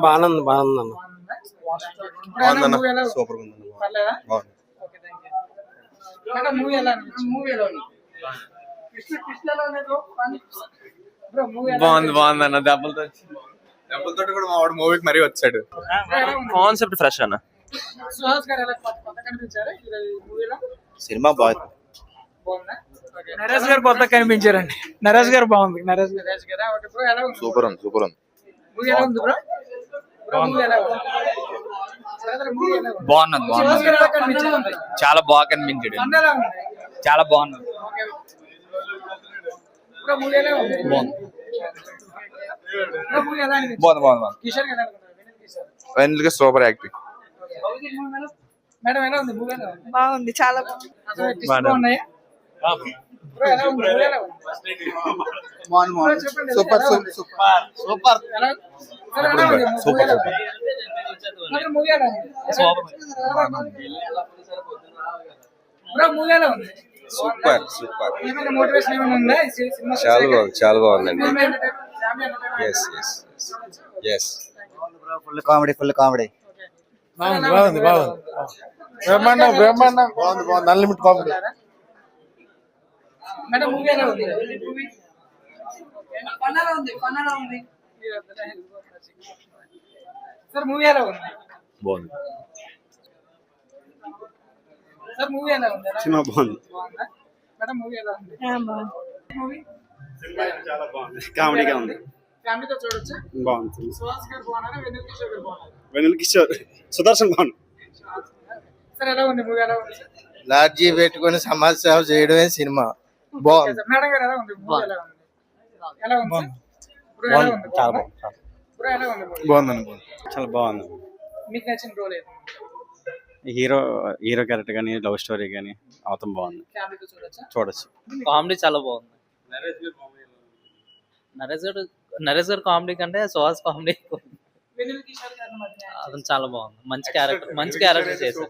బాగానే ఉంది అన్న. సూపర్ బాగుంది అన్న. దెబ్బలతో కూడా మా వాడు మూవీకి మరీ వచ్చాడు. కాన్సెప్ట్ ఫ్రెష్ అన్న. సినిమా బాగుంది. నరేష్ గారు కొత్త కనిపించారండి. నరేష్ గారు బాగుంది. నరేష్ గారు సూపర్ ఉంది. బాగున్నది. చాలా బాగా కనిపించాడు. చాలా బాగున్నది. బాగుంది. Super acting. బాగుంది, చాలా బాగుంది. సూపర్ చాలా బాగుందండి. ఫుల్ కామెడీ బాగుంది. అన్లిమిట్ కామెడీ. సినిమా బాగుంది. చాలా బాగుంది. కామెడీగా ఉంది. బాగుంది. వెన్నెల కిషోర్, సుదర్శన్ బాగుంది. లాడ్జీ పెట్టుకుని సమాజ సేవ చేయడమే సినిమా. బాగుంది. చాలా బాగుంది. హీరో క్యారెక్టర్ కానీ లవ్ స్టోరీ కానీ అవతం బాగుంది. చూడొచ్చు. కామెడీ చాలా బాగుంది. నరేష్ గారు కామెడీ కంటే సుహాస్ కామెడీ అతను చాలా బాగుంది. మంచి క్యారెక్టర్ చేశారు.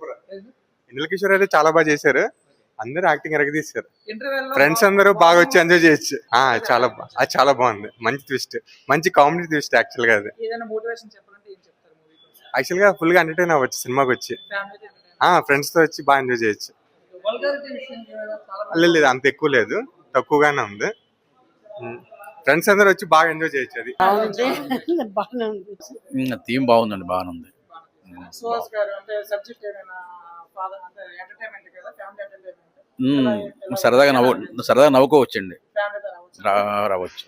వెన్నెల కిషోర్ అయితే చాలా బాగా చేశారు. అందరూ యాక్టింగ్ ఎరగదీశారు. ఫ్రెండ్స్ అందరూ బాగా వచ్చి ఎంజాయ్ చేయొచ్చు. చాలా బాగుంది. మంచి ట్విస్ట్, మంచి కామెడీ ట్విస్ట్. యాక్చువల్ గా ఫుల్ గా ఎంటర్టైన్ అవ్వచ్చు సినిమాకి వచ్చి. ఫ్రెండ్స్ తో వచ్చి బాగా ఎంజాయ్ చేయొచ్చు. లేదు అంత ఎక్కువ లేదు, తక్కువగానే ఉంది. ఫ్రెండ్స్ అందరూ వచ్చి బాగా ఎంజాయ్ చేయొచ్చు. అది థీమ్ బాగుందండి. బాగానే ఉంది. సరదాగా నవ్వుకోవచ్చండి. రావచ్చు.